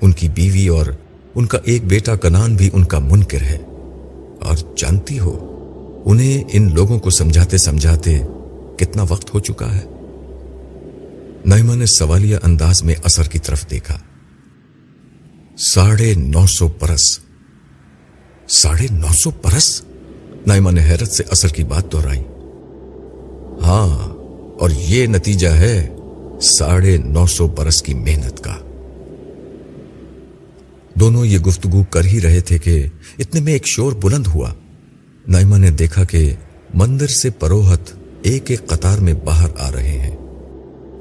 ان کی بیوی اور ان کا ایک بیٹا کنان بھی ان کا منکر ہے، اور جانتی ہو انہیں ان لوگوں کو سمجھاتے سمجھاتے کتنا وقت ہو چکا ہے؟ نائمہ نے سوالیہ انداز میں اثر کی طرف دیکھا۔ 950 برس۔ 950 برس؟ نائمہ نے حیرت سے اثر کی بات دہرائی۔ ہاں، اور یہ نتیجہ ہے 950 برس کی محنت کا۔ دونوں یہ گفتگو کر ہی رہے تھے کہ اتنے میں ایک شور بلند ہوا۔ نائمہ نے دیکھا کہ مندر سے پروہت ایک ایک قطار میں باہر آ رہے ہیں۔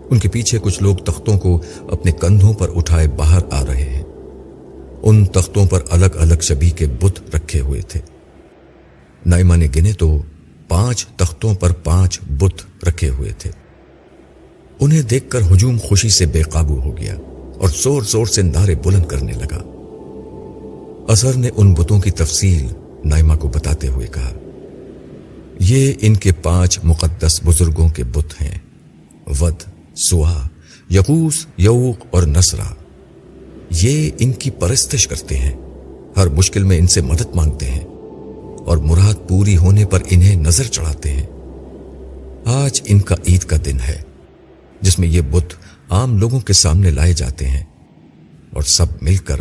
ان کے پیچھے کچھ لوگ تختوں کو اپنے کندھوں پر اٹھائے باہر آ رہے ہیں۔ ان تختوں پر الگ الگ شبیہ کے بت رکھے ہوئے تھے۔ نائمہ نے گنے تو 5 تختوں پر 5 بت رکھے ہوئے تھے۔ انہیں دیکھ کر ہجوم خوشی سے بے قابو ہو گیا اور زور زور سے نعرے بلند کرنے لگا۔ اثر نے ان بتوں کی تفصیل نائمہ کو بتاتے ہوئے کہا، یہ ان کے 5 مقدس بزرگوں کے بت ہیں، ود، سوا، یغوث، یعوق اور نصرہ۔ یہ ان کی پرستش کرتے ہیں، ہر مشکل میں ان سے مدد مانگتے ہیں اور مراد پوری ہونے پر انہیں نظر چڑھاتے ہیں۔ آج ان کا عید کا دن ہے جس میں یہ بت عام لوگوں کے سامنے لائے جاتے ہیں اور سب مل کر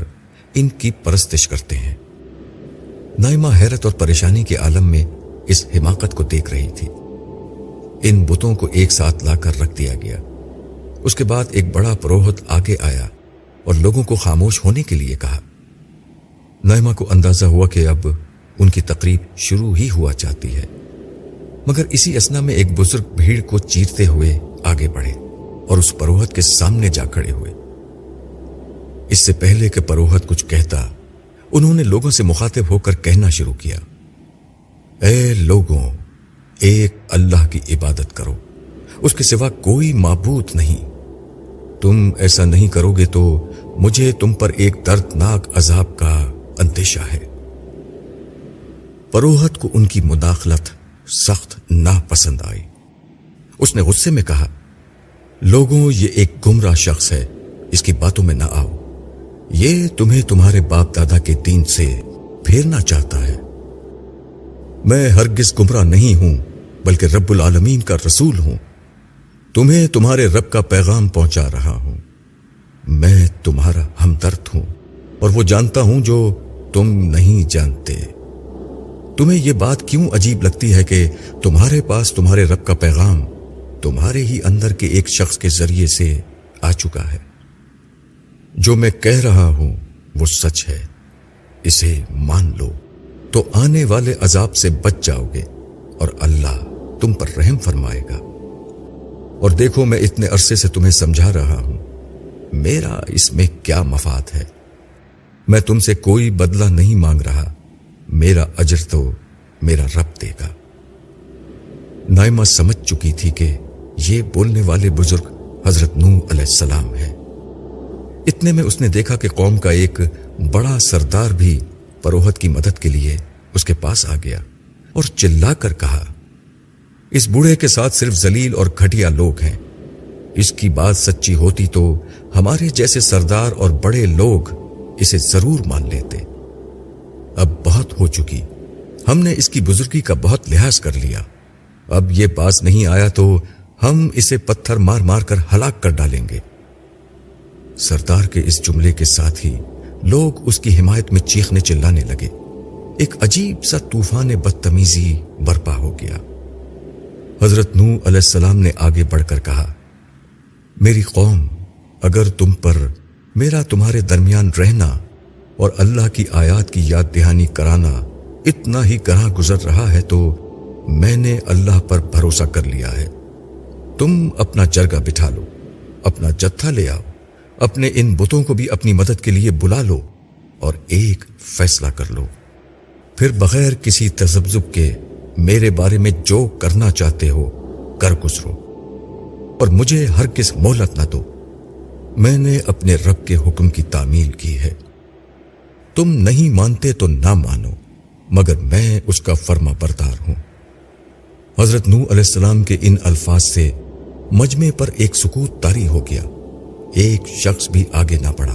ان کی پرستش کرتے ہیں۔ نائمہ حیرت اور پریشانی کے عالم میں اس حماقت کو دیکھ رہی تھی۔ ان بتوں کو ایک ساتھ لا کر رکھ دیا گیا۔ اس کے بعد ایک بڑا پروہت آگے آیا اور لوگوں کو خاموش ہونے کے لیے کہا۔ نائمہ کو اندازہ ہوا کہ اب ان کی تقریب شروع ہی ہوا چاہتی ہے، مگر اسی اثنا میں ایک بزرگ بھیڑ کو چیرتے ہوئے آگے بڑھے اور اس پروہت کے سامنے جا کھڑے ہوئے۔ اس سے پہلے کہ پروہت کچھ کہتا، انہوں نے لوگوں سے مخاطب ہو کر کہنا شروع کیا، اے لوگوں، ایک اللہ کی عبادت کرو، اس کے سوا کوئی معبود نہیں۔ تم ایسا نہیں کرو گے تو مجھے تم پر ایک دردناک عذاب کا اندیشہ ہے۔ پروہت کو ان کی مداخلت سخت ناپسند آئی۔ اس نے غصے میں کہا، لوگوں، یہ ایک گمراہ شخص ہے، اس کی باتوں میں نہ آؤ۔ یہ تمہیں تمہارے باپ دادا کے دین سے پھیرنا چاہتا ہے۔ میں ہرگز گمراہ نہیں ہوں، بلکہ رب العالمین کا رسول ہوں۔ تمہیں تمہارے رب کا پیغام پہنچا رہا ہوں۔ میں تمہارا ہمدرد ہوں اور وہ جانتا ہوں جو تم نہیں جانتے۔ تمہیں یہ بات کیوں عجیب لگتی ہے کہ تمہارے پاس تمہارے رب کا پیغام تمہارے ہی اندر کے ایک شخص کے ذریعے سے آ چکا ہے؟ جو میں کہہ رہا ہوں وہ سچ ہے، اسے مان لو تو آنے والے عذاب سے بچ جاؤ گے اور اللہ تم پر رحم فرمائے گا۔ اور دیکھو، میں اتنے عرصے سے تمہیں سمجھا رہا ہوں، میرا اس میں کیا مفاد ہے؟ میں تم سے کوئی بدلہ نہیں مانگ رہا، میرا اجر تو میرا رب دے گا۔ نائمہ سمجھ چکی تھی کہ یہ بولنے والے بزرگ حضرت نوح علیہ السلام ہیں۔ اتنے میں اس نے دیکھا کہ قوم کا ایک بڑا سردار بھی پروہت کی مدد کے لیے اس کے پاس آ گیا اور چلا کر کہا، اس بوڑھے کے ساتھ صرف ذلیل اور گھٹیا لوگ ہیں۔ اس کی بات سچی ہوتی تو ہمارے جیسے سردار اور بڑے لوگ اسے ضرور مان لیتے۔ اب بہت ہو چکی، ہم نے اس کی بزرگی کا بہت لحاظ کر لیا۔ اب یہ پاس نہیں آیا تو ہم اسے پتھر مار مار کر ہلاک کر ڈالیں گے۔ سردار کے اس جملے کے ساتھ ہی لوگ اس کی حمایت میں چیخنے چلانے لگے۔ ایک عجیب سا طوفان بدتمیزی برپا ہو گیا۔ حضرت نوح علیہ السلام نے آگے بڑھ کر کہا، میری قوم، اگر تم پر میرا تمہارے درمیان رہنا اور اللہ کی آیات کی یاد دہانی کرانا اتنا ہی گراں گزر رہا ہے تو میں نے اللہ پر بھروسہ کر لیا ہے۔ تم اپنا جرگہ بٹھا لو، اپنا جتھا لے آؤ، اپنے ان بتوں کو بھی اپنی مدد کے لیے بلا لو اور ایک فیصلہ کر لو۔ پھر بغیر کسی تذبذب کے میرے بارے میں جو کرنا چاہتے ہو کر گزرو اور مجھے ہرگز مہلت نہ دو۔ میں نے اپنے رب کے حکم کی تعمیل کی ہے۔ تم نہیں مانتے تو نہ مانو، مگر میں اس کا فرما بردار ہوں۔ حضرت نوح علیہ السلام کے ان الفاظ سے مجمع پر ایک سکوت طاری ہو گیا۔ ایک شخص بھی آگے نہ بڑھا،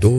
2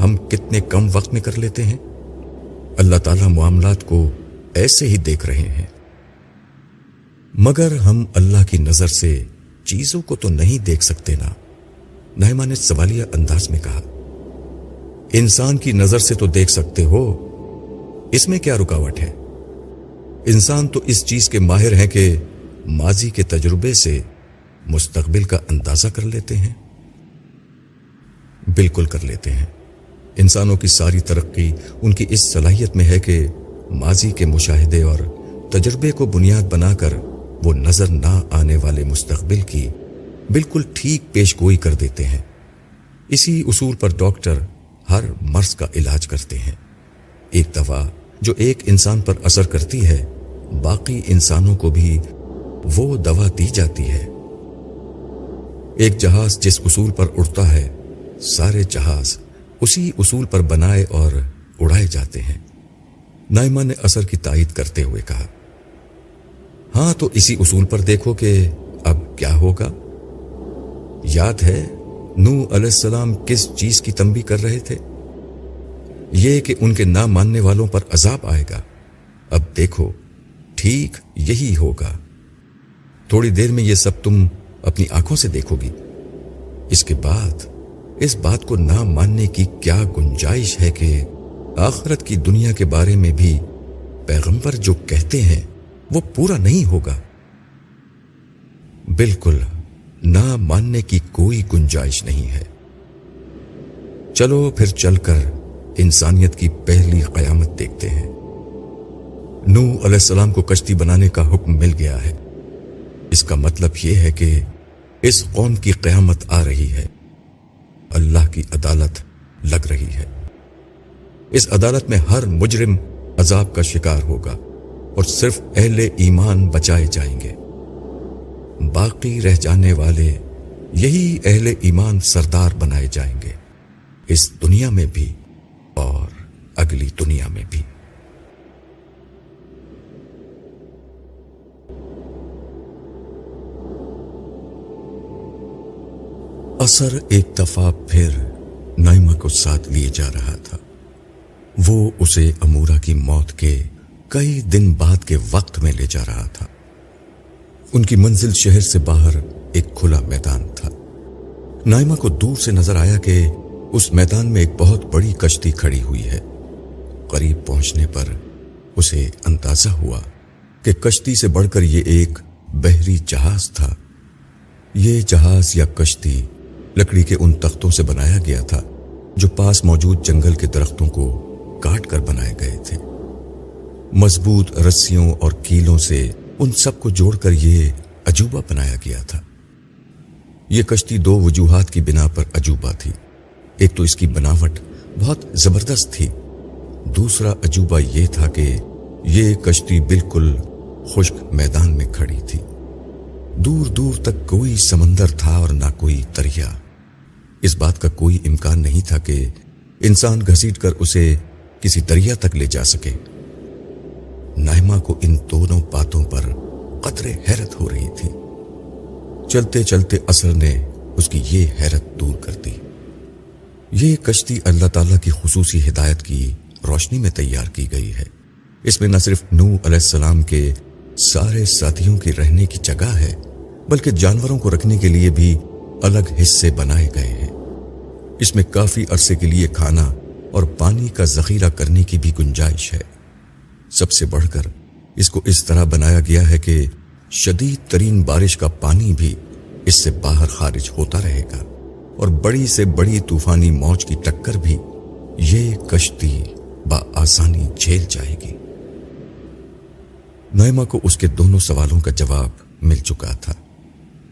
ہم کتنے کم وقت میں کر لیتے ہیں۔ اللہ تعالیٰ معاملات کو ایسے ہی دیکھ رہے ہیں، مگر ہم اللہ کی نظر سے چیزوں کو تو نہیں دیکھ سکتے نا۔ نائمہ نے سوالیہ انداز میں کہا، انسان کی نظر سے تو دیکھ سکتے ہو، اس میں کیا رکاوٹ ہے؟ انسان تو اس چیز کے ماہر ہیں کہ ماضی کے تجربے سے مستقبل کا اندازہ کر لیتے ہیں۔ بالکل کر لیتے ہیں۔ انسانوں کی ساری ترقی ان کی اس صلاحیت میں ہے کہ ماضی کے مشاہدے اور تجربے کو بنیاد بنا کر وہ نظر نہ آنے والے مستقبل کی بالکل ٹھیک پیش گوئی کر دیتے ہیں۔ اسی اصول پر ڈاکٹر ہر مرض کا علاج کرتے ہیں۔ ایک دوا جو ایک انسان پر اثر کرتی ہے، باقی انسانوں کو بھی وہ دوا دی جاتی ہے۔ ایک جہاز جس اصول پر اڑتا ہے، سارے جہاز اسی اصول پر بنائے اور اڑائے جاتے ہیں۔ نائمہ نے اثر کی تائید کرتے ہوئے کہا، ہاں تو اسی اصول پر دیکھو کہ اب کیا ہوگا۔ یاد ہے نوح علیہ السلام کس چیز کی تنبیہ کر رہے تھے؟ یہ کہ ان کے نہ ماننے والوں پر عذاب آئے گا۔ اب دیکھو ٹھیک یہی ہوگا۔ تھوڑی دیر میں یہ سب تم اپنی آنکھوں سے دیکھو گی۔ اس کے بعد اس بات کو نہ ماننے کی کیا گنجائش ہے کہ آخرت کی دنیا کے بارے میں بھی پیغمبر جو کہتے ہیں وہ پورا نہیں ہوگا۔ بالکل نہ ماننے کی کوئی گنجائش نہیں ہے۔ چلو پھر چل کر انسانیت کی پہلی قیامت دیکھتے ہیں۔ نوح علیہ السلام کو کشتی بنانے کا حکم مل گیا ہے۔ اس کا مطلب یہ ہے کہ اس قوم کی قیامت آ رہی ہے۔ اللہ کی عدالت لگ رہی ہے۔ اس عدالت میں ہر مجرم عذاب کا شکار ہوگا اور صرف اہل ایمان بچائے جائیں گے۔ باقی رہ جانے والے یہی اہل ایمان سردار بنائے جائیں گے، اس دنیا میں بھی اور اگلی دنیا میں بھی۔ اثر ایک دفعہ پھر نائمہ کو ساتھ لیے جا رہا تھا۔ وہ اسے امورہ کی موت کے کئی دن بعد کے وقت میں لے جا رہا تھا۔ ان کی منزل شہر سے باہر ایک کھلا میدان تھا۔ نائمہ کو دور سے نظر آیا کہ اس میدان میں ایک بہت بڑی کشتی کھڑی ہوئی ہے۔ قریب پہنچنے پر اسے اندازہ ہوا کہ کشتی سے بڑھ کر یہ ایک بحری جہاز تھا۔ یہ جہاز یا کشتی لکڑی کے ان تختوں سے بنایا گیا تھا جو پاس موجود جنگل کے درختوں کو کاٹ کر بنائے گئے تھے۔ مضبوط رسیوں اور کیلوں سے ان سب کو جوڑ کر یہ عجوبہ بنایا گیا تھا۔ یہ کشتی دو وجوہات کی بنا پر عجوبہ تھی۔ ایک تو اس کی بناوٹ بہت زبردست تھی، دوسرا عجوبہ یہ تھا کہ یہ کشتی بالکل خشک میدان میں کھڑی تھی۔ دور دور تک کوئی سمندر تھا اور نہ کوئی دریا۔ اس بات کا کوئی امکان نہیں تھا کہ انسان گھسیٹ کر اسے کسی دریا تک لے جا سکے۔ نائمہ کو ان دونوں باتوں پر قدرے حیرت ہو رہی تھی۔ چلتے چلتے اثر نے اس کی یہ حیرت دور کر دی۔ یہ کشتی اللہ تعالیٰ کی خصوصی ہدایت کی روشنی میں تیار کی گئی ہے۔ اس میں نہ صرف نوح علیہ السلام کے سارے ساتھیوں کی رہنے کی جگہ ہے، بلکہ جانوروں کو رکھنے کے لیے بھی الگ حصے بنائے گئے ہیں۔ اس میں کافی عرصے کے لیے کھانا اور پانی کا ذخیرہ کرنے کی بھی گنجائش ہے۔ سب سے بڑھ کر اس کو اس طرح بنایا گیا ہے کہ شدید ترین بارش کا پانی بھی اس سے باہر خارج ہوتا رہے گا، اور بڑی سے بڑی طوفانی موج کی ٹکر بھی یہ کشتی بآسانی جھیل جائے گی۔ نائمہ کو اس کے دونوں سوالوں کا جواب مل چکا تھا۔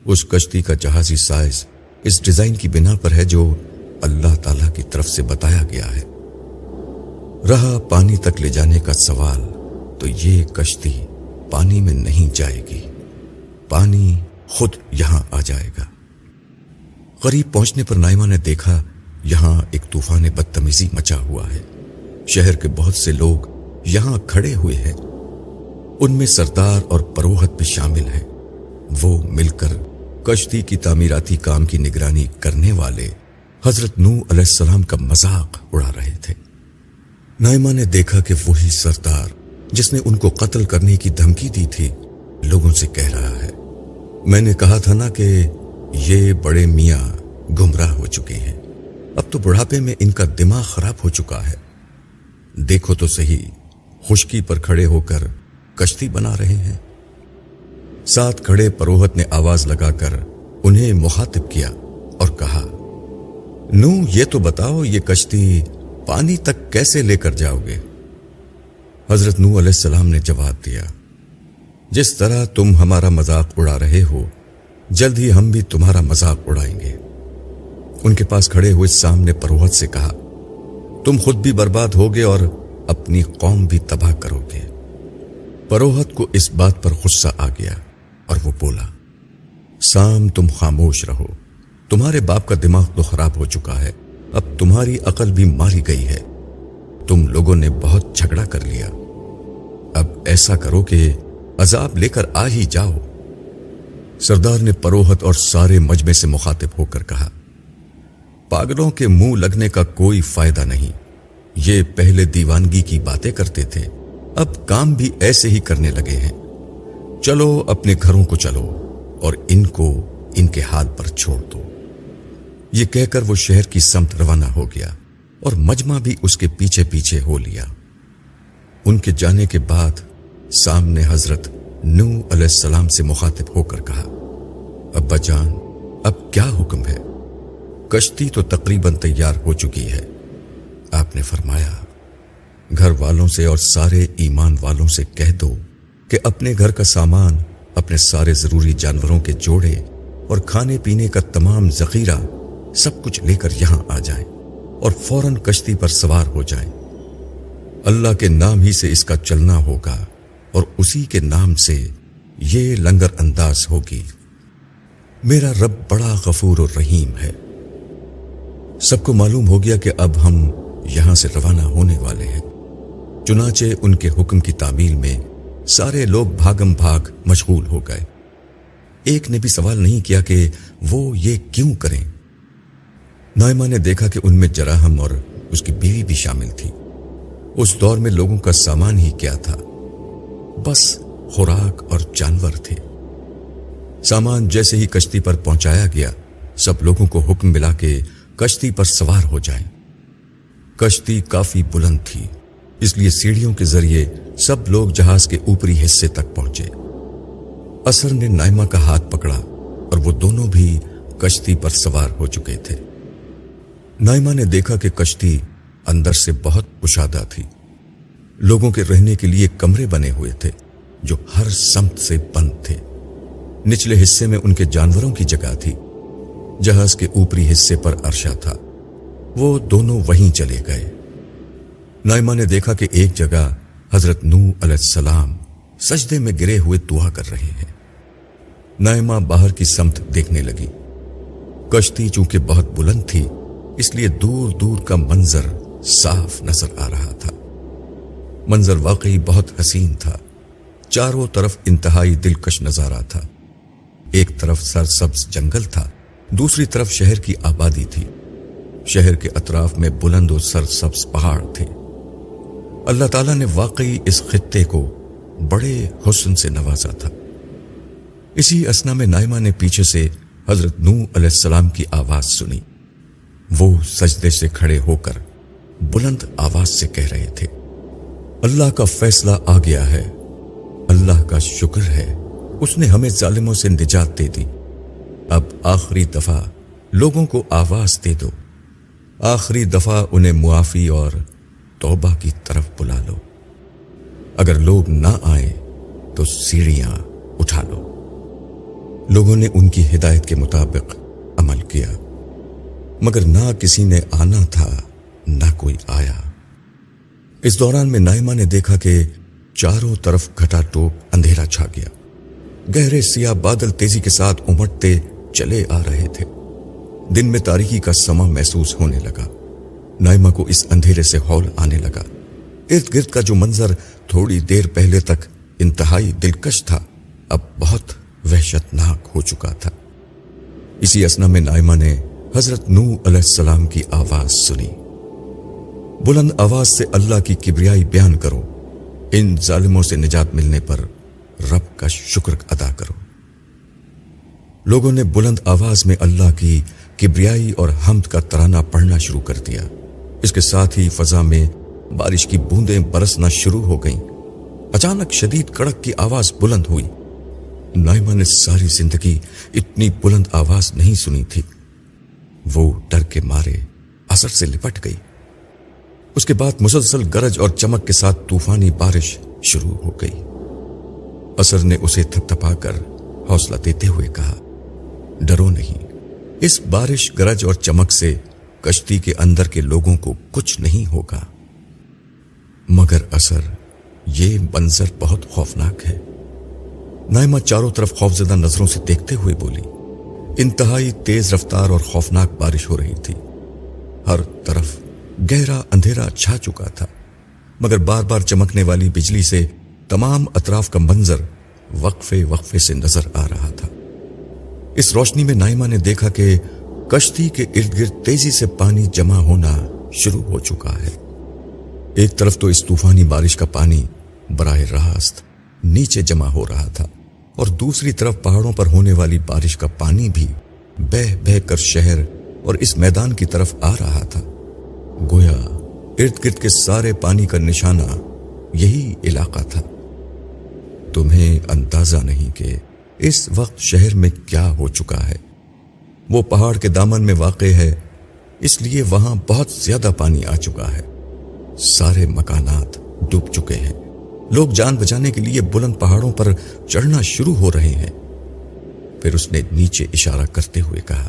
اس کشتی کا جہازی سائز اس ڈیزائن کی بنا پر ہے جو اللہ تعالیٰ کی طرف سے بتایا گیا ہے۔ رہا پانی تک لے جانے کا سوال، تو یہ کشتی پانی میں نہیں جائے گی، پانی خود یہاں آ جائے گا۔ قریب پہنچنے پر نائمہ نے دیکھا یہاں ایک طوفان بدتمیزی مچا ہوا ہے۔ شہر کے بہت سے لوگ یہاں کھڑے ہوئے ہیں، ان میں سردار اور پروہت بھی شامل ہیں۔ وہ مل کر کشتی کی تعمیراتی کام کی نگرانی کرنے والے حضرت نوح علیہ السلام کا مذاق اڑا رہے تھے۔ نائمہ نے دیکھا کہ وہی سردار جس نے ان کو قتل کرنے کی دھمکی دی تھی لوگوں سے کہہ رہا ہے، میں نے کہا تھا نا کہ یہ بڑے میاں گمراہ ہو چکے ہیں، اب تو بڑھاپے میں ان کا دماغ خراب ہو چکا ہے، دیکھو تو صحیح خشکی پر کھڑے ہو کر کشتی بنا رہے ہیں۔ ساتھ کھڑے پروہت نے آواز لگا کر انہیں مخاطب کیا اور کہا، نوح یہ تو بتاؤ یہ کشتی پانی تک کیسے لے کر جاؤ گے؟ حضرت نوح علیہ السلام نے جواب دیا، جس طرح تم ہمارا مذاق اڑا رہے ہو جلد ہی ہم بھی تمہارا مذاق اڑائیں گے۔ ان کے پاس کھڑے ہوئے سام نے پروہت سے کہا، تم خود بھی برباد ہوگے اور اپنی قوم بھی تباہ کرو گے۔ پروہت کو اس بات پر غصہ آ گیا اور وہ بولا، سام تم خاموش رہو، تمہارے باپ کا دماغ تو خراب ہو چکا ہے، اب تمہاری عقل بھی ماری گئی ہے، تم لوگوں نے بہت جھگڑا کر لیا، اب ایسا کرو کہ عذاب لے کر آ ہی جاؤ۔ سردار نے پروہت اور سارے مجمع سے مخاطب ہو کر کہا، پاگلوں کے منہ لگنے کا کوئی فائدہ نہیں، یہ پہلے دیوانگی کی باتیں کرتے تھے، اب کام بھی ایسے ہی کرنے لگے ہیں، چلو اپنے گھروں کو چلو اور ان کو ان کے حال پر چھوڑ دو۔ یہ کہہ کر وہ شہر کی سمت روانہ ہو گیا اور مجمع بھی اس کے پیچھے پیچھے ہو لیا۔ ان کے جانے کے بعد سام نے حضرت نوح علیہ السلام سے مخاطب ہو کر کہا، ابا جان اب کیا حکم ہے؟ کشتی تو تقریباً تیار ہو چکی ہے۔ آپ نے فرمایا، گھر والوں سے اور سارے ایمان والوں سے کہہ دو کہ اپنے گھر کا سامان، اپنے سارے ضروری جانوروں کے جوڑے اور کھانے پینے کا تمام ذخیرہ سب کچھ لے کر یہاں آ جائیں اور فوراً کشتی پر سوار ہو جائیں۔ اللہ کے نام ہی سے اس کا چلنا ہوگا اور اسی کے نام سے یہ لنگر انداز ہوگی۔ میرا رب بڑا غفور و رحیم ہے۔ سب کو معلوم ہو گیا کہ اب ہم یہاں سے روانہ ہونے والے ہیں، چنانچہ ان کے حکم کی تعمیل میں سارے لوگ بھاگم بھاگ مشغول ہو گئے۔ ایک نے بھی سوال نہیں کیا کہ وہ یہ کیوں کریں۔ نائمہ نے دیکھا کہ ان میں جراحم اور اس کی بیوی بھی شامل تھی۔ اس دور میں لوگوں کا سامان ہی کیا تھا، بس خوراک اور جانور تھے۔ سامان جیسے ہی کشتی پر پہنچایا گیا، سب لوگوں کو حکم ملا کہ کشتی پر سوار ہو جائیں۔ کشتی کافی بلند تھی، اس لیے سیڑھیوں کے ذریعے سب لوگ جہاز کے اوپری حصے تک پہنچے۔ اثر نے نائمہ کا ہاتھ پکڑا اور وہ دونوں بھی کشتی پر سوار ہو چکے تھے۔ نائمہ نے دیکھا کہ کشتی اندر سے بہت کشادہ تھی، لوگوں کے رہنے کے لیے کمرے بنے ہوئے تھے جو ہر سمت سے بند تھے۔ نچلے حصے میں ان کے جانوروں کی جگہ تھی، جہاز کے اوپری حصے پر عرشہ تھا، وہ دونوں وہیں چلے گئے۔ نائمہ نے دیکھا کہ ایک جگہ حضرت نوح علیہ السلام سجدے میں گرے ہوئے دعا کر رہے ہیں۔ نائمہ باہر کی سمت دیکھنے لگی۔ کشتی چونکہ بہت بلند تھی، اس لیے دور دور کا منظر صاف نظر آ رہا تھا۔ منظر واقعی بہت حسین تھا، چاروں طرف انتہائی دلکش نظارہ تھا۔ ایک طرف سرسبز جنگل تھا، دوسری طرف شہر کی آبادی تھی۔ شہر کے اطراف میں بلند و سرسبز پہاڑ تھے۔ اللہ تعالیٰ نے واقعی اس خطے کو بڑے حسن سے نوازا تھا۔ اسی اثنا میں نائمہ نے پیچھے سے حضرت نوح علیہ السلام کی آواز سنی۔ وہ سجدے سے کھڑے ہو کر بلند آواز سے کہہ رہے تھے، اللہ کا فیصلہ آ گیا ہے، اللہ کا شکر ہے، اس نے ہمیں ظالموں سے نجات دے دی۔ اب آخری دفعہ لوگوں کو آواز دے دو، آخری دفعہ انہیں معافی اور توبہ کی طرف بلا لو۔ اگر لوگ نہ آئیں تو سیڑھیاں اٹھا لو۔ لوگوں نے ان کی ہدایت کے مطابق عمل کیا، مگر نہ کسی نے آنا تھا نہ کوئی آیا۔ اس دوران میں نائمہ نے دیکھا کہ چاروں طرف گھٹا ٹوپ اندھیرا چھا گیا، گہرے سیاہ بادل تیزی کے ساتھ امٹتے چلے آ رہے تھے۔ دن میں تاریکی کا سما محسوس ہونے لگا۔ نائمہ کو اس اندھیرے سے ہول آنے لگا۔ ارد گرد کا جو منظر تھوڑی دیر پہلے تک انتہائی دلکش تھا، اب بہت وحشتناک ہو چکا تھا۔ اسی اثنا میں نائمہ نے حضرت نوح علیہ السلام کی آواز سنی۔ بلند آواز سے اللہ کی کبریائی بیان کرو، ان ظالموں سے نجات ملنے پر رب کا شکر ادا کرو۔ لوگوں نے بلند آواز میں اللہ کی کبریائی اور حمد کا ترانہ پڑھنا شروع کر دیا۔ اس کے ساتھ ہی فضا میں بارش کی بوندیں برسنا شروع ہو گئیں۔ اچانک شدید کڑک کی آواز بلند ہوئی۔ نائمہ نے ساری زندگی اتنی بلند آواز نہیں سنی تھی۔ وہ ڈر کے مارے اثر سے لپٹ گئی۔ اس کے بعد مسلسل گرج اور چمک کے ساتھ طوفانی بارش شروع ہو گئی۔ اثر نے اسے تھپ تھپا کر حوصلہ دیتے ہوئے کہا، ڈرو نہیں، اس بارش گرج اور چمک سے کشتی کے اندر کے لوگوں کو کچھ نہیں ہوگا۔ مگر اثر، یہ منظر بہت خوفناک ہے۔ نائمہ چاروں طرف خوفزدہ نظروں سے دیکھتے ہوئے بولی۔ انتہائی تیز رفتار اور خوفناک بارش ہو رہی تھی۔ ہر طرف گہرا اندھیرا چھا چکا تھا، مگر بار بار چمکنے والی بجلی سے تمام اطراف کا منظر وقفے وقفے سے نظر آ رہا تھا۔ اس روشنی میں نائمہ نے دیکھا کہ کشتی کے ارد گرد تیزی سے پانی جمع ہونا شروع ہو چکا ہے۔ ایک طرف تو اس طوفانی بارش کا پانی براہ راست نیچے جمع ہو رہا تھا، اور دوسری طرف پہاڑوں پر ہونے والی بارش کا پانی بھی بہہ بہہ کر شہر اور اس میدان کی طرف آ رہا تھا۔ گویا ارد گرد کے سارے پانی کا نشانہ یہی علاقہ تھا۔ تمہیں اندازہ نہیں کہ اس وقت شہر میں کیا ہو چکا ہے۔ وہ پہاڑ کے دامن میں واقع ہے، اس لیے وہاں بہت زیادہ پانی آ چکا ہے۔ سارے مکانات ڈوب چکے ہیں۔ لوگ جان بچانے کے لیے بلند پہاڑوں پر چڑھنا شروع ہو رہے ہیں۔ پھر اس نے نیچے اشارہ کرتے ہوئے کہا،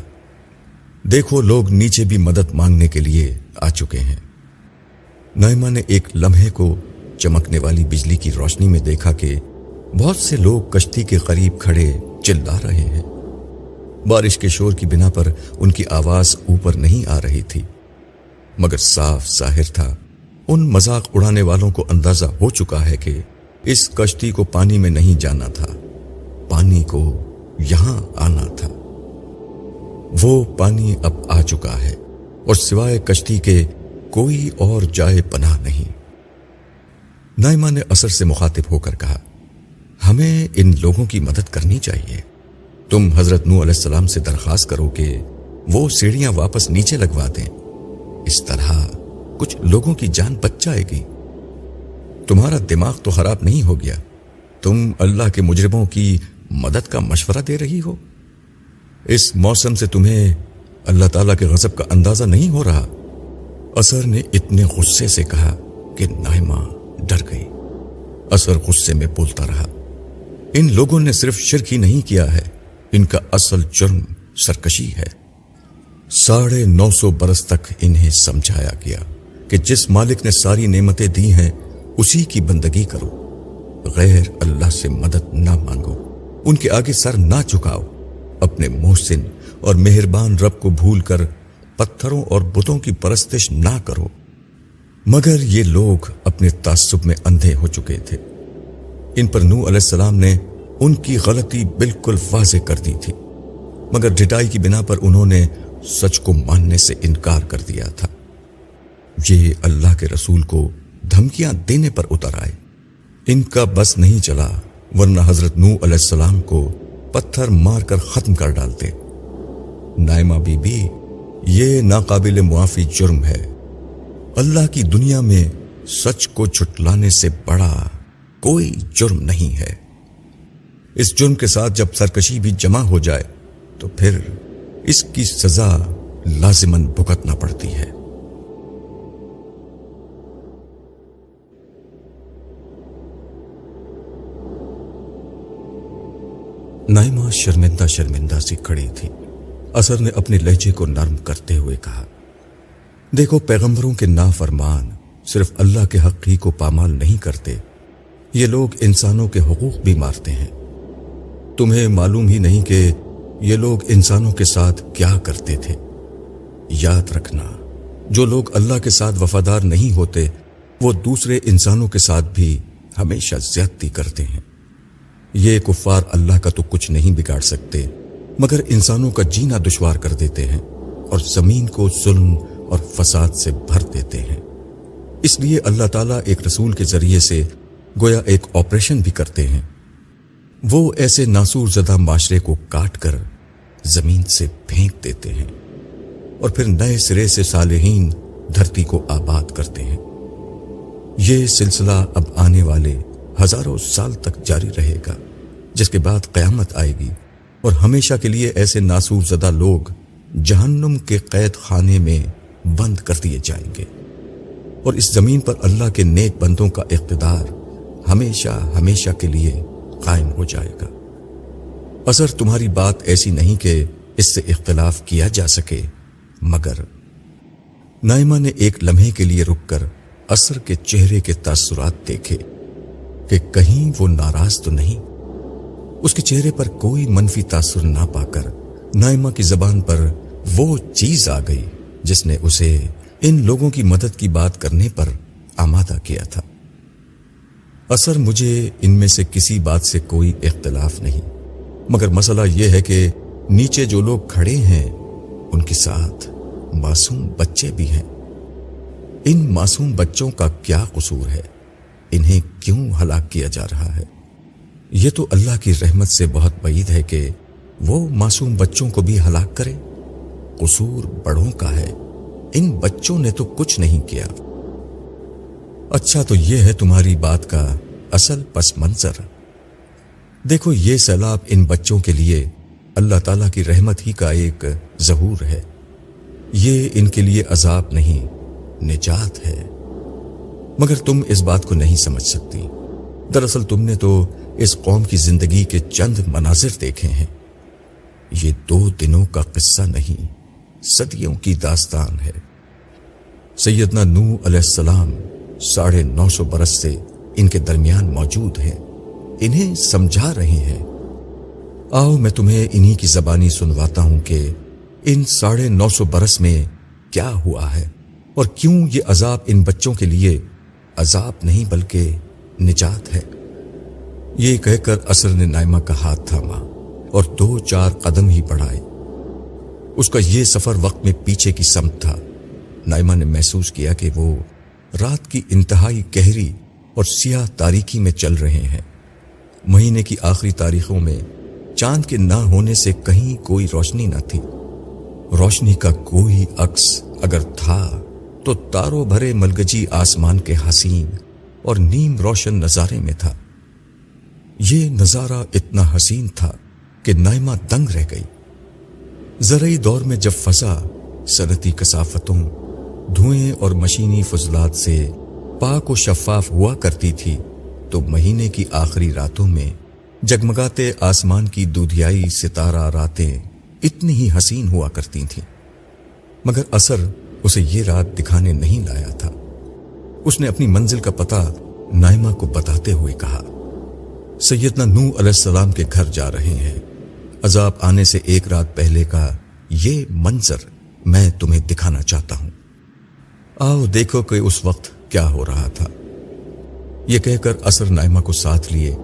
دیکھو لوگ نیچے بھی مدد مانگنے کے لیے آ چکے ہیں۔ نائمہ نے ایک لمحے کو چمکنے والی بجلی کی روشنی میں دیکھا کہ بہت سے لوگ کشتی کے قریب کھڑے چلا رہے ہیں۔ بارش کے شور کی بنا پر ان کی آواز اوپر نہیں آ رہی تھی، مگر صاف ظاہر تھا ان مذاق اڑانے والوں کو اندازہ ہو چکا ہے کہ اس کشتی کو پانی میں نہیں جانا تھا، پانی کو یہاں آنا تھا۔ وہ پانی اب آ چکا ہے اور سوائے کشتی کے کوئی اور جائے پناہ نہیں۔ نائمہ نے اثر سے مخاطب ہو کر کہا، ہمیں ان لوگوں کی مدد کرنی چاہیے۔ تم حضرت نوح علیہ السلام سے درخواست کرو کہ وہ سیڑھیاں واپس نیچے لگوا دیں، اس طرح کچھ لوگوں کی جان بچ جائے گی۔ تمہارا دماغ تو خراب نہیں ہو گیا؟ تم اللہ کے مجرموں کی مدد کا مشورہ دے رہی ہو؟ اس موسم سے تمہیں اللہ تعالیٰ کے غضب کا اندازہ نہیں ہو رہا؟ اثر نے اتنے غصے سے کہا کہ نائمہ ڈر گئی۔ اثر غصے میں بولتا رہا، ان لوگوں نے صرف شرک ہی نہیں کیا ہے، ان کا اصل جرم سرکشی ہے۔ 950 برس تک انہیں سمجھایا گیا کہ جس مالک نے ساری نعمتیں دی ہیں اسی کی بندگی کرو، غیر اللہ سے مدد نہ مانگو، ان کے آگے سر نہ جھکاؤ، اپنے محسن اور مہربان رب کو بھول کر پتھروں اور بتوں کی پرستش نہ کرو۔ مگر یہ لوگ اپنے تعصب میں اندھے ہو چکے تھے۔ ان پر نوح علیہ السلام نے ان کی غلطی بالکل واضح کر دی تھی، مگر ڈھٹائی کی بنا پر انہوں نے سچ کو ماننے سے انکار کر دیا تھا۔ یہ اللہ کے رسول کو دھمکیاں دینے پر اتر آئے۔ ان کا بس نہیں چلا، ورنہ حضرت نوح علیہ السلام کو پتھر مار کر ختم کر ڈالتے۔ نائمہ بی بی، یہ ناقابل معافی جرم ہے۔ اللہ کی دنیا میں سچ کو جھٹلانے سے بڑا کوئی جرم نہیں ہے۔ اس جرم کے ساتھ جب سرکشی بھی جمع ہو جائے تو پھر اس کی سزا لازماً بھگتنا پڑتی ہے۔ نائمہ شرمندہ شرمندہ سی کھڑی تھی۔ اثر نے اپنے لہجے کو نرم کرتے ہوئے کہا، دیکھو پیغمبروں کے نافرمان صرف اللہ کے حق ہی کو پامال نہیں کرتے، یہ لوگ انسانوں کے حقوق بھی مارتے ہیں۔ تمہیں معلوم ہی نہیں کہ یہ لوگ انسانوں کے ساتھ کیا کرتے تھے۔ یاد رکھنا، جو لوگ اللہ کے ساتھ وفادار نہیں ہوتے وہ دوسرے انسانوں کے ساتھ بھی ہمیشہ زیادتی کرتے ہیں۔ یہ کفار اللہ کا تو کچھ نہیں بگاڑ سکتے، مگر انسانوں کا جینا دشوار کر دیتے ہیں، اور زمین کو ظلم اور فساد سے بھر دیتے ہیں۔ اس لیے اللہ تعالیٰ ایک رسول کے ذریعے سے گویا ایک آپریشن بھی کرتے ہیں۔ وہ ایسے ناسور زدہ معاشرے کو کاٹ کر زمین سے پھینک دیتے ہیں اور پھر نئے سرے سے صالحین دھرتی کو آباد کرتے ہیں۔ یہ سلسلہ اب آنے والے ہزاروں سال تک جاری رہے گا، جس کے بعد قیامت آئے گی اور ہمیشہ کے لیے ایسے ناسور زدہ لوگ جہنم کے قید خانے میں بند کر دیے جائیں گے، اور اس زمین پر اللہ کے نیک بندوں کا اقتدار ہمیشہ ہمیشہ کے لیے قائم ہو جائے گا۔ اثر تمہاری بات ایسی نہیں کہ اس سے اختلاف کیا جا سکے، مگر نائمہ نے ایک لمحے کے لیے رک کر اثر کے چہرے کے تاثرات دیکھے کہ کہیں وہ ناراض تو نہیں۔ اس کے چہرے پر کوئی منفی تاثر نہ پا کر نائمہ کی زبان پر وہ چیز آ گئی جس نے اسے ان لوگوں کی مدد کی بات کرنے پر آمادہ کیا تھا۔ اثر مجھے ان میں سے کسی بات سے کوئی اختلاف نہیں، مگر مسئلہ یہ ہے کہ نیچے جو لوگ کھڑے ہیں ان کے ساتھ معصوم بچے بھی ہیں۔ ان معصوم بچوں کا کیا قصور ہے؟ انہیں کیوں ہلاک کیا جا رہا ہے؟ یہ تو اللہ کی رحمت سے بہت بعید ہے کہ وہ معصوم بچوں کو بھی ہلاک کرے۔ قصور بڑوں کا ہے، ان بچوں نے تو کچھ نہیں کیا۔ اچھا تو یہ ہے تمہاری بات کا اصل پس منظر۔ دیکھو یہ سیلاب ان بچوں کے لیے اللہ تعالیٰ کی رحمت ہی کا ایک ظہور ہے، یہ ان کے لیے عذاب نہیں نجات ہے، مگر تم اس بات کو نہیں سمجھ سکتی۔ دراصل تم نے تو اس قوم کی زندگی کے چند مناظر دیکھے ہیں، یہ 2 دنوں کا قصہ نہیں، صدیوں کی داستان ہے۔ سیدنا نوح علیہ السلام 950 برس سے ان کے درمیان موجود ہیں، انہیں سمجھا رہے ہیں۔ آؤ میں تمہیں انہی کی زبانی سنواتا ہوں کہ ان 950 برس میں کیا ہوا ہے اور کیوں یہ عذاب ان بچوں کے لیے عذاب نہیں بلکہ نجات ہے۔ یہ کہہ کر اثر نے نائمہ کا ہاتھ تھاما اور 2-4 قدم ہی بڑھائے۔ اس کا یہ سفر وقت میں پیچھے کی سمت تھا۔ نائمہ نے محسوس کیا کہ وہ رات کی انتہائی گہری اور سیاہ تاریکی میں چل رہے ہیں۔ مہینے کی آخری تاریخوں میں چاند کے نہ ہونے سے کہیں کوئی روشنی نہ تھی۔ روشنی کا کوئی عکس اگر تھا تو تاروں بھرے ملگجی آسمان کے حسین اور نیم روشن نظارے میں تھا۔ یہ نظارہ اتنا حسین تھا کہ نائمہ دنگ رہ گئی۔ زرعی دور میں جب فضا صنعتی کثافتوں، دھوئیں اور مشینی فضلات سے پاک و شفاف ہوا کرتی تھی، تو مہینے کی آخری راتوں میں جگمگاتے آسمان کی دودھیائی ستارہ راتیں اتنی ہی حسین ہوا کرتی تھیں۔ مگر اثر اسے یہ رات دکھانے نہیں لایا تھا۔ اس نے اپنی منزل کا پتہ نائمہ کو بتاتے ہوئے کہا، سیدنا نوح علیہ السلام کے گھر جا رہے ہیں، عذاب آنے سے 1 رات پہلے کا یہ منظر میں تمہیں دکھانا چاہتا ہوں۔ آؤ دیکھو کہ اس وقت کیا ہو رہا تھا۔ یہ کہہ کر اثر نائمہ کو ساتھ لیے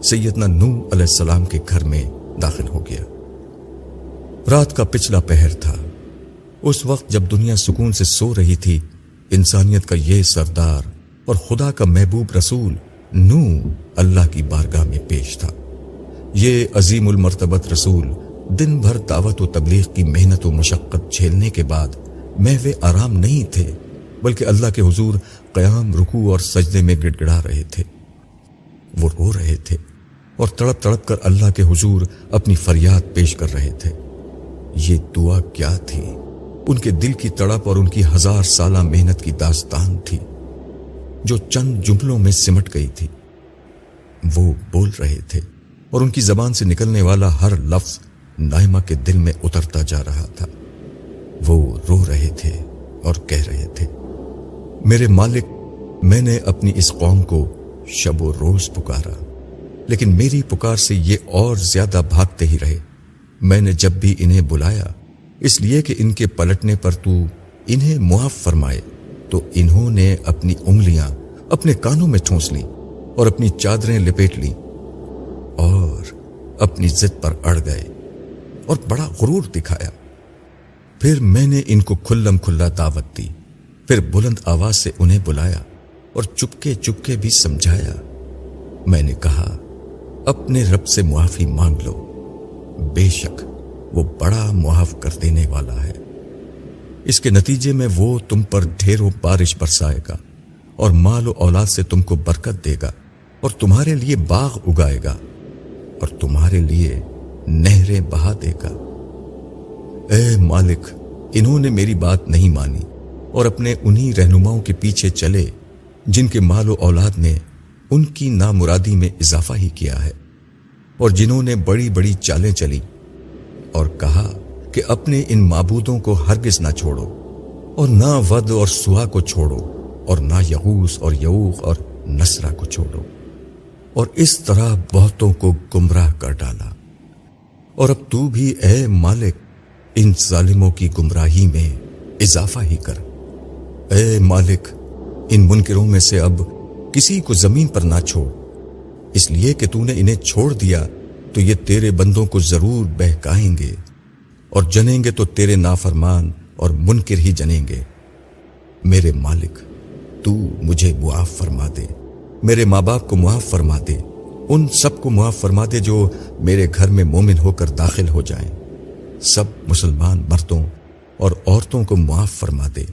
سیدنا نوح علیہ السلام کے گھر میں داخل ہو گیا۔ رات کا پچھلا پہر تھا۔ اس وقت جب دنیا سکون سے سو رہی تھی، انسانیت کا یہ سردار اور خدا کا محبوب رسول نوح اللہ کی بارگاہ میں پیش تھا۔ یہ عظیم المرتبت رسول دن بھر دعوت و تبلیغ کی محنت و مشقت جھیلنے کے بعد محو آرام نہیں تھے، بلکہ اللہ کے حضور قیام، رکوع اور سجدے میں گڑ گڑا رہے تھے۔ وہ رو رہے تھے اور تڑپ تڑپ کر اللہ کے حضور اپنی فریاد پیش کر رہے تھے۔ یہ دعا کیا تھی؟ ان کے دل کی تڑپ اور ان کی 1000 سالہ محنت کی داستان تھی، جو چند جملوں میں سمٹ گئی تھی۔ وہ بول رہے تھے اور ان کی زبان سے نکلنے والا ہر لفظ نائمہ کے دل میں اترتا جا رہا تھا۔ وہ رو رہے تھے اور کہہ رہے تھے، میرے مالک، میں نے اپنی اس قوم کو شب و روز پکارا، لیکن میری پکار سے یہ اور زیادہ بھاگتے ہی رہے۔ میں نے جب بھی انہیں بلایا اس لیے کہ ان کے پلٹنے پر تو انہیں معاف فرمائے، تو انہوں نے اپنی انگلیاں اپنے کانوں میں ٹھونس لی اور اپنی چادریں لپیٹ لی اور اپنی ضد پر اڑ گئے اور بڑا غرور دکھایا۔ پھر میں نے ان کو کھلم کھلا دعوت دی، پھر بلند آواز سے انہیں بلایا اور چپکے چپکے بھی سمجھایا۔ میں نے کہا اپنے رب سے معافی مانگ لو، بے شک وہ بڑا معاف کر دینے والا ہے۔ اس کے نتیجے میں وہ تم پر ڈھیروں بارش برسائے گا اور مال و اولاد سے تم کو برکت دے گا اور تمہارے لیے باغ اگائے گا اور تمہارے لیے نہریں بہا دے گا۔ اے مالک، انہوں نے میری بات نہیں مانی اور اپنے انہی رہنماؤں کے پیچھے چلے جن کے مال و اولاد نے ان کی نامرادی میں اضافہ ہی کیا ہے، اور جنہوں نے بڑی بڑی چالیں چلی اور کہا کہ اپنے ان معبودوں کو ہرگز نہ چھوڑو، اور نہ ود اور سوا کو چھوڑو، اور نہ یغوث اور یعوق اور نصرہ کو چھوڑو، اور اس طرح بہتوں کو گمراہ کر ڈالا۔ اور اب تو بھی اے مالک ان ظالموں کی گمراہی میں اضافہ ہی کر۔ اے مالک، ان منکروں میں سے اب کسی کو زمین پر نہ چھوڑ، اس لیے کہ تو نے انہیں چھوڑ دیا تو یہ تیرے بندوں کو ضرور بہکائیں گے، اور جنیں گے تو تیرے نافرمان اور منکر ہی جنیں گے۔ میرے مالک، تو مجھے معاف فرما دے، میرے ماں باپ کو معاف فرما دے، ان سب کو معاف فرما دے جو میرے گھر میں مومن ہو کر داخل ہو جائیں، سب مسلمان مردوں اور عورتوں کو معاف فرما دے،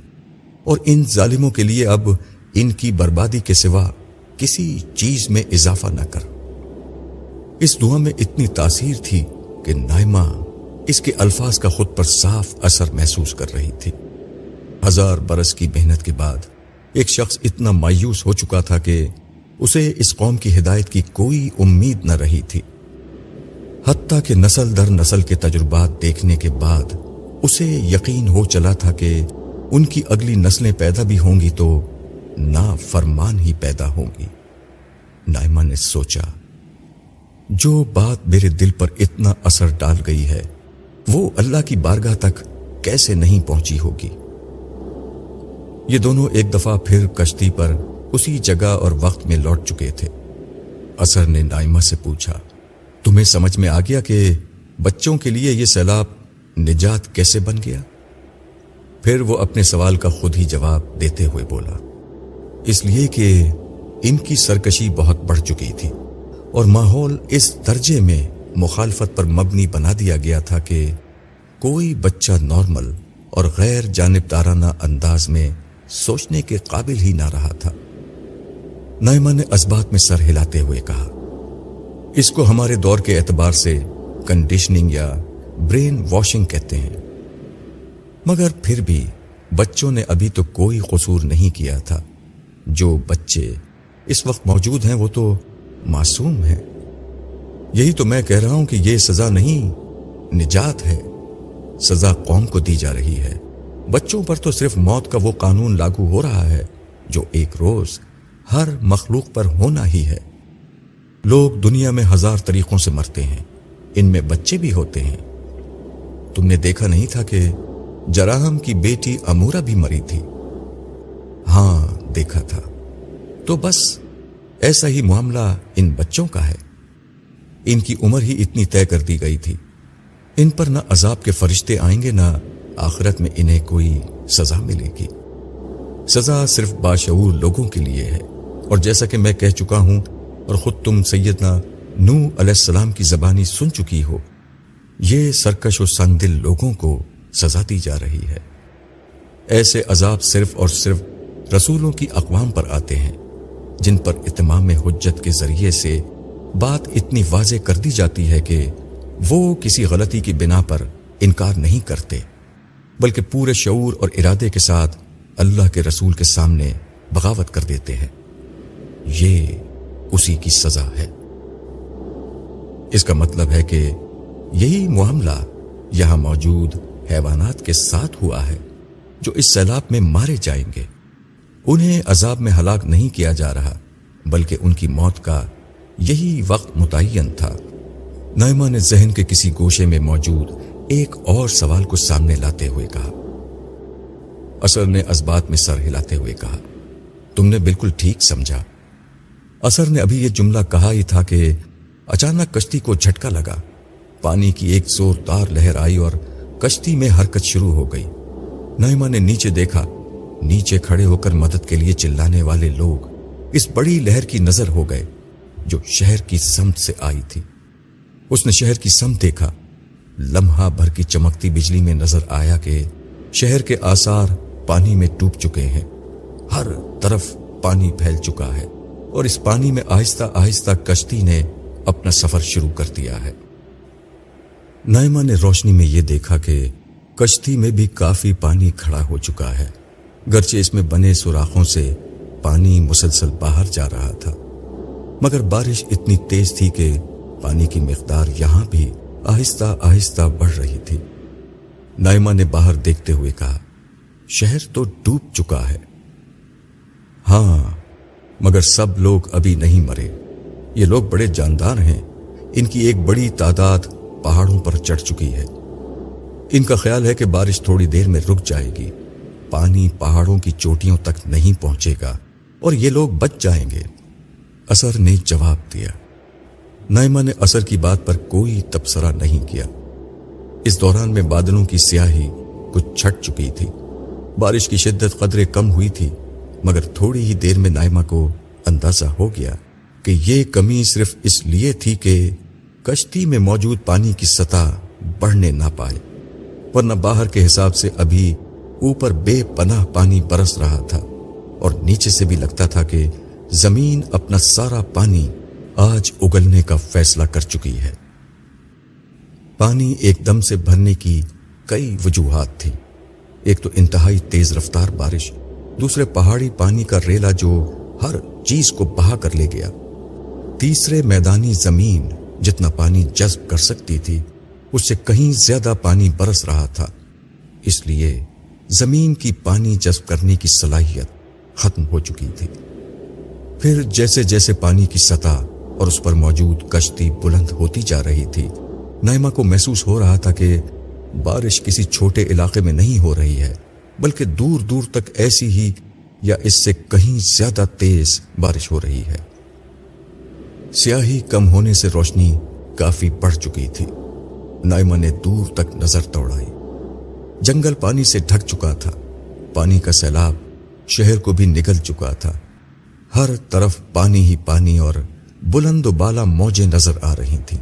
اور ان ظالموں کے لیے اب ان کی بربادی کے سوا کسی چیز میں اضافہ نہ کر۔ اس دعا میں اتنی تاثیر تھی کہ نائمہ اس کے الفاظ کا خود پر صاف اثر محسوس کر رہی تھی۔ 1000 برس کی محنت کے بعد ایک شخص اتنا مایوس ہو چکا تھا کہ اسے اس قوم کی ہدایت کی کوئی امید نہ رہی تھی، حتیٰ کہ نسل در نسل کے تجربات دیکھنے کے بعد اسے یقین ہو چلا تھا کہ ان کی اگلی نسلیں پیدا بھی ہوں گی تو نافرمان ہی پیدا ہوں گی۔ نائمہ نے سوچا، جو بات میرے دل پر اتنا اثر ڈال گئی ہے وہ اللہ کی بارگاہ تک کیسے نہیں پہنچی ہوگی۔ یہ دونوں ایک دفعہ پھر کشتی پر اسی جگہ اور وقت میں لوٹ چکے تھے۔ اثر نے نائمہ سے پوچھا، تمہیں سمجھ میں آ گیا کہ بچوں کے لیے یہ سیلاب نجات کیسے بن گیا؟ پھر وہ اپنے سوال کا خود ہی جواب دیتے ہوئے بولا، اس لیے کہ ان کی سرکشی بہت بڑھ چکی تھی اور ماحول اس درجے میں مخالفت پر مبنی بنا دیا گیا تھا کہ کوئی بچہ نارمل اور غیر جانبدارانہ انداز میں سوچنے کے قابل ہی نہ رہا تھا۔ نائمہ نے اسبات میں سر ہلاتے ہوئے کہا، اس کو ہمارے دور کے اعتبار سے کنڈیشننگ یا برین واشنگ کہتے ہیں، مگر پھر بھی بچوں نے ابھی تو کوئی قصور نہیں کیا تھا۔ جو بچے اس وقت موجود ہیں وہ تو معصوم ہیں۔ یہی تو میں کہہ رہا ہوں کہ یہ سزا نہیں، نجات ہے۔ سزا قوم کو دی جا رہی ہے، بچوں پر تو صرف موت کا وہ قانون لاگو ہو رہا ہے جو ایک روز ہر مخلوق پر ہونا ہی ہے۔ لوگ دنیا میں 1000 طریقوں سے مرتے ہیں، ان میں بچے بھی ہوتے ہیں۔ تم نے دیکھا نہیں تھا کہ جراحم کی بیٹی امورہ بھی مری تھی؟ ہاں دیکھا تھا۔ تو بس ایسا ہی معاملہ ان بچوں کا ہے۔ ان کی عمر ہی اتنی طے کر دی گئی تھی، ان پر نہ عذاب کے فرشتے آئیں گے نہ آخرت میں انہیں کوئی سزا ملے گی۔ سزا صرف باشعور لوگوں کے لیے ہے، اور جیسا کہ میں کہہ چکا ہوں اور خود تم سیدنا نوح علیہ السلام کی زبانی سن چکی ہو، یہ سرکش و سنگ دل لوگوں کو سزا دی جا رہی ہے۔ ایسے عذاب صرف اور صرف رسولوں کی اقوام پر آتے ہیں جن پر اتمام حجت کے ذریعے سے بات اتنی واضح کر دی جاتی ہے کہ وہ کسی غلطی کی بنا پر انکار نہیں کرتے، بلکہ پورے شعور اور ارادے کے ساتھ اللہ کے رسول کے سامنے بغاوت کر دیتے ہیں۔ یہ اسی کی سزا ہے۔ اس کا مطلب ہے کہ یہی معاملہ یہاں موجود حیوانات کے ساتھ ہوا ہے جو اس سیلاب میں مارے جائیں گے۔ انہیں عذاب میں ہلاک نہیں کیا جا رہا، بلکہ ان کی موت کا یہی وقت متعین تھا۔ نائمہ نے ذہن کے کسی گوشے میں موجود ایک اور سوال کو سامنے لاتے ہوئے کہا۔ اثر نے اسبات میں سر ہلاتے ہوئے کہا، تم نے بالکل ٹھیک سمجھا۔ اثر نے ابھی یہ جملہ کہا ہی تھا کہ اچانک کشتی کو جھٹکا لگا، پانی کی ایک زوردار لہر آئی اور کشتی میں حرکت شروع ہو گئی۔ نائمہ نے نیچے دیکھا، نیچے کھڑے ہو کر مدد کے لیے چلانے والے لوگ اس بڑی لہر کی نظر ہو گئے جو شہر کی سمت سے آئی تھی۔ اس نے شہر کی سمت دیکھا، لمحہ بھر کی چمکتی بجلی میں نظر آیا کہ شہر کے آثار پانی میں ڈوب چکے ہیں، ہر طرف پانی پھیل چکا ہے اور اس پانی میں آہستہ آہستہ کشتی نے اپنا سفر شروع کر دیا ہے۔ نائمہ نے روشنی میں یہ دیکھا کہ کشتی میں بھی کافی پانی کھڑا ہو چکا ہے، گرچہ اس میں بنے سوراخوں سے پانی مسلسل باہر جا رہا تھا، مگر بارش اتنی تیز تھی کہ پانی کی مقدار یہاں بھی آہستہ آہستہ بڑھ رہی تھی۔ نائمہ نے باہر دیکھتے ہوئے کہا، شہر تو ڈوب چکا ہے۔ ہاں، مگر سب لوگ ابھی نہیں مرے، یہ لوگ بڑے جاندار ہیں، ان کی ایک بڑی تعداد پہاڑوں پر چڑھ چکی ہے۔ ان کا خیال ہے کہ بارش تھوڑی دیر میں رک جائے گی، پانی پہاڑوں کی چوٹیوں تک نہیں پہنچے گا اور یہ لوگ بچ جائیں گے۔ اثر نے جواب دیا۔ نائمہ نے اثر کی بات پر کوئی تبصرہ نہیں کیا۔ اس دوران میں بادلوں کی سیاہی کچھ چھٹ چکی تھی، بارش کی شدت قدرے کم ہوئی تھی، مگر تھوڑی ہی دیر میں نائمہ کو اندازہ ہو گیا کہ یہ کمی صرف اس لیے تھی کہ کشتی میں موجود پانی کی سطح بڑھنے نہ پائے، ورنہ باہر کے حساب سے ابھی اوپر بے پناہ پانی برس رہا تھا اور نیچے سے بھی لگتا تھا کہ زمین اپنا سارا پانی آج اگلنے کا فیصلہ کر چکی ہے۔ پانی ایک دم سے بھرنے کی کئی وجوہات تھیں۔ ایک تو انتہائی تیز رفتار بارش، دوسرے پہاڑی پانی کا ریلا جو ہر چیز کو بہا کر لے گیا، تیسرے میدانی زمین جتنا پانی جذب کر سکتی تھی اس سے کہیں زیادہ پانی برس رہا تھا، اس لیے زمین کی پانی جذب کرنے کی صلاحیت ختم ہو چکی تھی۔ پھر جیسے جیسے پانی کی سطح اور اس پر موجود کشتی بلند ہوتی جا رہی تھی، نائمہ کو محسوس ہو رہا تھا کہ بارش کسی چھوٹے علاقے میں نہیں ہو رہی ہے، بلکہ دور دور تک ایسی ہی یا اس سے کہیں زیادہ تیز بارش ہو رہی ہے۔ سیاہی کم ہونے سے روشنی کافی بڑھ چکی تھی۔ نائمہ نے دور تک نظر دوڑائی۔ جنگل پانی سے ڈھک چکا تھا، پانی کا سیلاب شہر کو بھی نگل چکا تھا، ہر طرف پانی ہی پانی اور بلند و بالا موجیں نظر آ رہی تھیں۔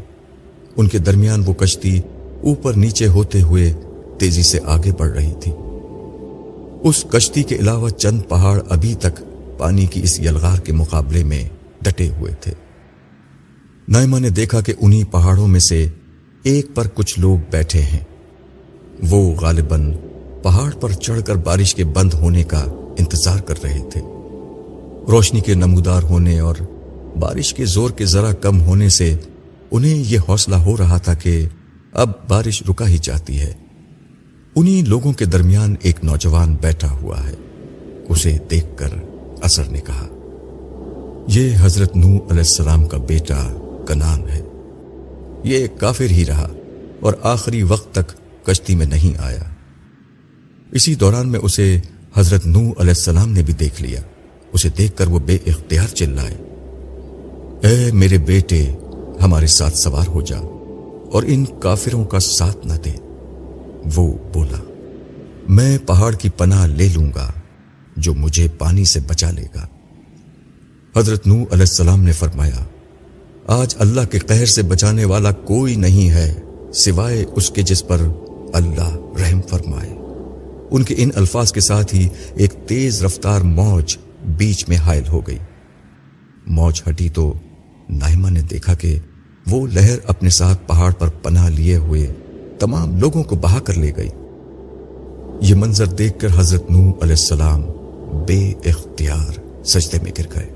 ان کے درمیان وہ کشتی اوپر نیچے ہوتے ہوئے تیزی سے آگے بڑھ رہی تھی۔ اس کشتی کے علاوہ چند پہاڑ ابھی تک پانی کی اس یلغار کے مقابلے میں ڈٹے ہوئے تھے۔ نائمہ نے دیکھا کہ انہی پہاڑوں میں سے ایک پر کچھ لوگ بیٹھے ہیں۔ وہ غالباً پہاڑ پر چڑھ کر بارش کے بند ہونے کا انتظار کر رہے تھے۔ روشنی کے نمودار ہونے اور بارش کے زور کے ذرا کم ہونے سے انہیں یہ حوصلہ ہو رہا تھا کہ اب بارش رکا ہی جاتی ہے۔ انہی لوگوں کے درمیان ایک نوجوان بیٹھا ہوا ہے۔ اسے دیکھ کر اثر نے کہا، یہ حضرت نوح علیہ السلام کا بیٹا کنان ہے۔ یہ کافر ہی رہا اور آخری وقت تک کشتی میں نہیں آیا۔ اسی دوران میں اسے حضرت نوح علیہ السلام نے بھی دیکھ لیا۔ اسے دیکھ کر وہ بے اختیار چلائے، اے میرے بیٹے، ہمارے ساتھ سوار ہو جا اور ان کافروں کا ساتھ نہ دے۔ وہ بولا، میں پہاڑ کی پناہ لے لوں گا جو مجھے پانی سے بچا لے گا۔ حضرت نوح علیہ السلام نے فرمایا، آج اللہ کے قہر سے بچانے والا کوئی نہیں ہے سوائے اس کے جس پر اللہ رحم فرمائے۔ ان کے ان الفاظ کے ساتھ ہی ایک تیز رفتار موج بیچ میں حائل ہو گئی۔ موج ہٹی تو نائمہ نے دیکھا کہ وہ لہر اپنے ساتھ پہاڑ پر پناہ لیے ہوئے تمام لوگوں کو بہا کر لے گئی۔ یہ منظر دیکھ کر حضرت نوح علیہ السلام بے اختیار سجدے میں گر گئے۔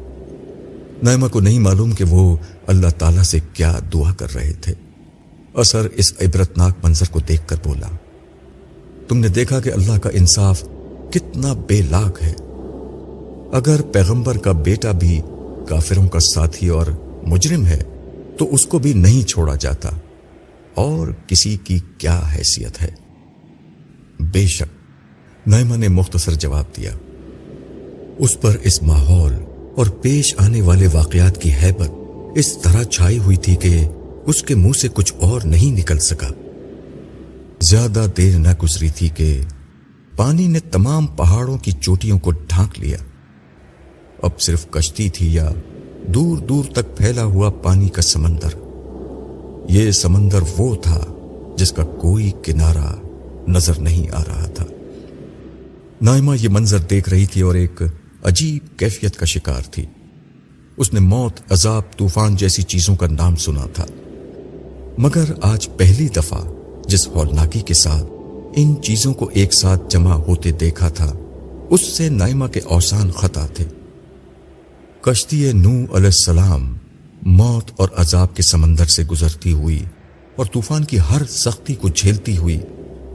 نائمہ کو نہیں معلوم کہ وہ اللہ تعالیٰ سے کیا دعا کر رہے تھے۔ اثر اس عبرتناک منظر کو دیکھ کر بولا، تم نے دیکھا کہ اللہ کا انصاف کتنا بے لاگ ہے۔ اگر پیغمبر کا بیٹا بھی کافروں کا ساتھی اور مجرم ہے تو اس کو بھی نہیں چھوڑا جاتا، اور کسی کی کیا حیثیت ہے؟ بے شک، نائمہ نے مختصر جواب دیا۔ اس پر اس ماحول اور پیش آنے والے واقعات کی ہیبت اس طرح چھائی ہوئی تھی کہ اس کے منہ سے کچھ اور نہیں نکل سکا۔ زیادہ دیر نہ گزری تھی کہ پانی نے تمام پہاڑوں کی چوٹیوں کو ڈھانک لیا۔ اب صرف کشتی تھی یا دور دور تک پھیلا ہوا پانی کا سمندر۔ یہ سمندر وہ تھا جس کا کوئی کنارہ نظر نہیں آ رہا تھا۔ نائمہ یہ منظر دیکھ رہی تھی اور ایک عجیب کیفیت کا شکار تھی۔ اس نے موت، عذاب، طوفان جیسی چیزوں کا نام سنا تھا، مگر آج پہلی دفعہ جس ہولناکی کے ساتھ ان چیزوں کو ایک ساتھ جمع ہوتے دیکھا تھا، اس سے نائمہ کے اوسان خطا تھے۔ کشتی نوح علیہ السلام موت اور عذاب کے سمندر سے گزرتی ہوئی اور طوفان کی ہر سختی کو جھیلتی ہوئی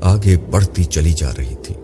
آگے بڑھتی چلی جا رہی تھی۔